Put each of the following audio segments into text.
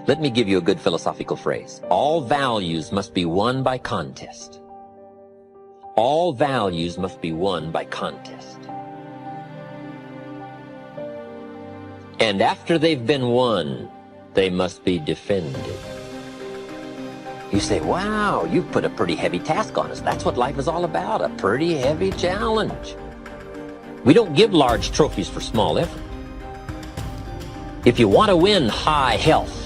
Let me give you a good philosophical phrase. All values must be won by contest. All values must be won by contest. And after they've been won, they must be defended. You say, wow, you put a pretty heavy task on us. That's what life is all about, a pretty heavy challenge. We don't give large trophies for small effort. If you want to win high health,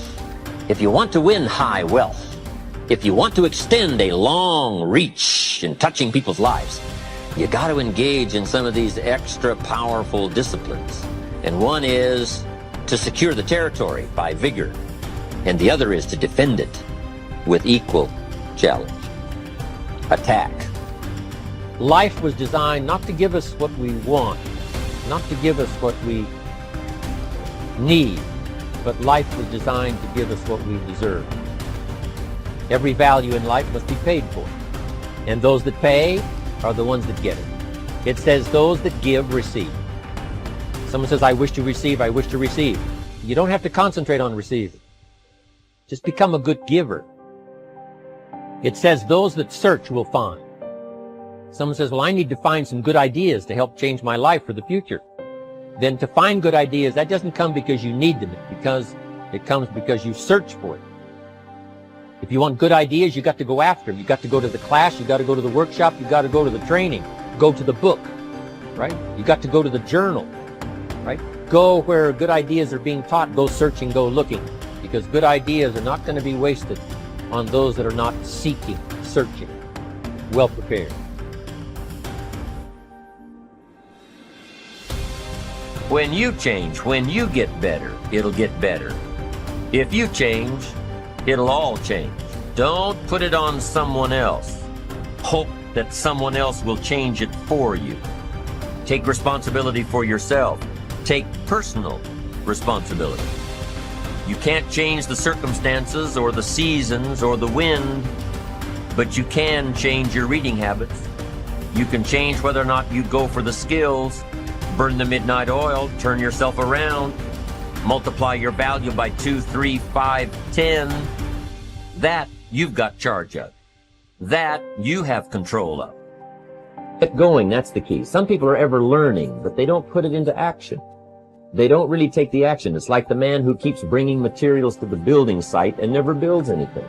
if you want to win high wealth, if you want to extend a long reach in touching people's lives, you got to engage in some of these extra powerful disciplines. And one is to secure the territory by vigor, and the other is to defend it with equal challenge. Attack. Life was designed not to give us what we want, not to give us what we need, but life was designed to give us what we deserve. Every value in life must be paid for, and those that pay are the ones that get it. It says those that give receive. Someone says, I wish to receive, I wish to receive. You don't have to concentrate on receiving. Just become a good giver. It says those that search will find. Someone says, well, I need to find some good ideas to help change my life for the future. Then to find good ideas, that doesn't come because you need them. It comes because you search for it. If you want good ideas, you got to go after them. You got to go to the class, you got to go to the workshop, you got to go to the training, go to the book, right? You got to go to the journal, right? Go where good ideas are being taught, go searching, go looking, because good ideas are not going to be wasted on those that are not seeking, searching, well prepared. When you change, when you get better, it'll get better. If you change, it'll all change. Don't put it on someone else. Hope that someone else will change it for you. Take responsibility for yourself. Take personal responsibility. You can't change the circumstances or the seasons or the wind, but you can change your reading habits. You can change whether or not you go for the skills, burn the midnight oil, turn yourself around, multiply your value by 2, 3, 5, 10. That you've got charge of. That you have control of. Get going, that's the key. Some people are ever learning, but they don't put it into action. They don't really take the action. It's like the man who keeps bringing materials to the building site and never builds anything.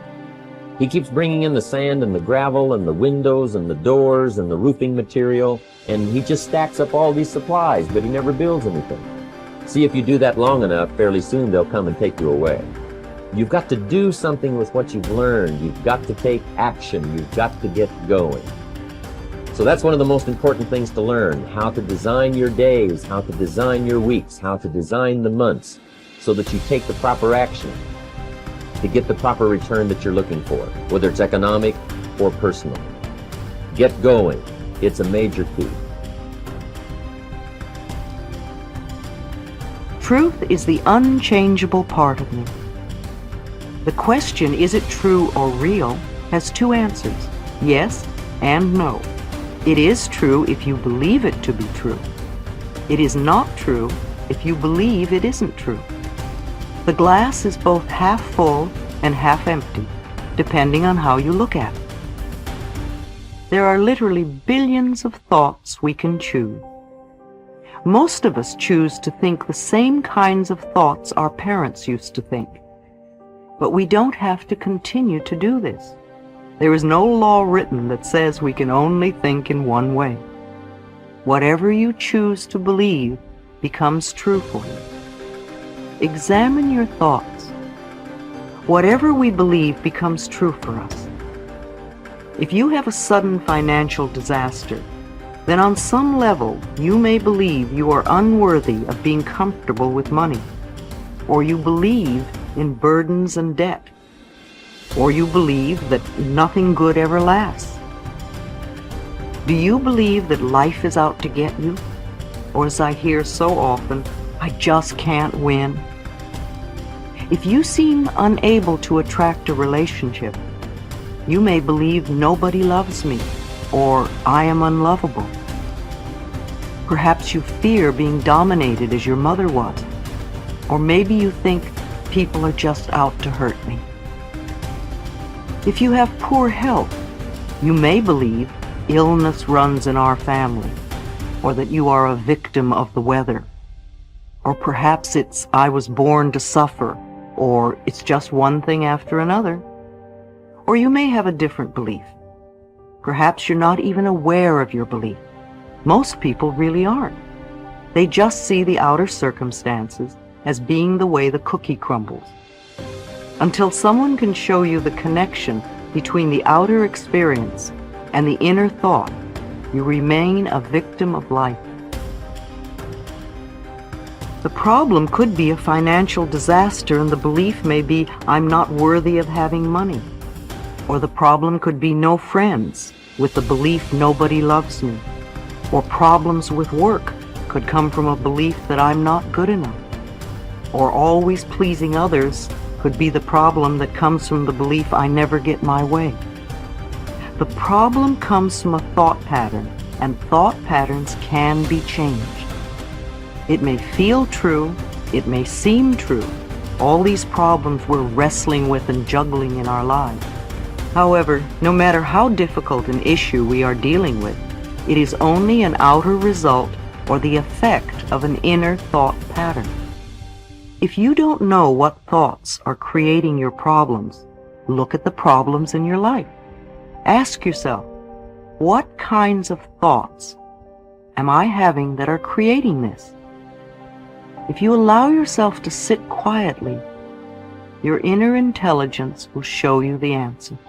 He keeps bringing in the sand and the gravel and the windows and the doors and the roofing material, and he just stacks up all these supplies, but he never builds anything. See, if you do that long enough, fairly soon they'll come and take you away. You've got to do something with what you've learned. You've got to take action. You've got to get going. So that's one of the most important things to learn, how to design your days, how to design your weeks, how to design the months, so that you take the proper action to get the proper return that you're looking for, whether it's economic or personal. Get going. It's a major key. Truth is the unchangeable part of me. The question, is it true or real, has two answers, yes and no. It is true if you believe it to be true. It is not true if you believe it isn't true. The glass is both half full and half empty, depending on how you look at it. There are literally billions of thoughts we can choose. Most of us choose to think the same kinds of thoughts our parents used to think. But we don't have to continue to do this. There is no law written that says we can only think in one way. Whatever you choose to believe becomes true for you. Examine your thoughts. Whatever we believe becomes true for us. If you have a sudden financial disaster, then on some level you may believe you are unworthy of being comfortable with money, or you believe in burdens and debt, or you believe that nothing good ever lasts. Do you believe that life is out to get you? Or, as I hear so often, I just can't win? If you seem unable to attract a relationship, you may believe nobody loves me, or I am unlovable. Perhaps you fear being dominated as your mother was, or maybe you think people are just out to hurt me. If you have poor health, you may believe illness runs in our family, or that you are a victim of the weather. Or perhaps it's I was born to suffer, or it's just one thing after another. Or you may have a different belief. Perhaps you're not even aware of your belief. Most people really aren't. They just see the outer circumstances as being the way the cookie crumbles. Until someone can show you the connection between the outer experience and the inner thought, you remain a victim of life. The problem could be a financial disaster, and the belief may be, I'm not worthy of having money. Or the problem could be no friends, with the belief nobody loves me. Or problems with work could come from a belief that I'm not good enough. Or always pleasing others could be the problem that comes from the belief I never get my way. The problem comes from a thought pattern, and thought patterns can be changed. It may feel true, it may seem true. All these problems we're wrestling with and juggling in our lives. However, no matter how difficult an issue we are dealing with, it is only an outer result or the effect of an inner thought pattern. If you don't know what thoughts are creating your problems, look at the problems in your life. Ask yourself, what kinds of thoughts am I having that are creating this? If you allow yourself to sit quietly, your inner intelligence will show you the answer.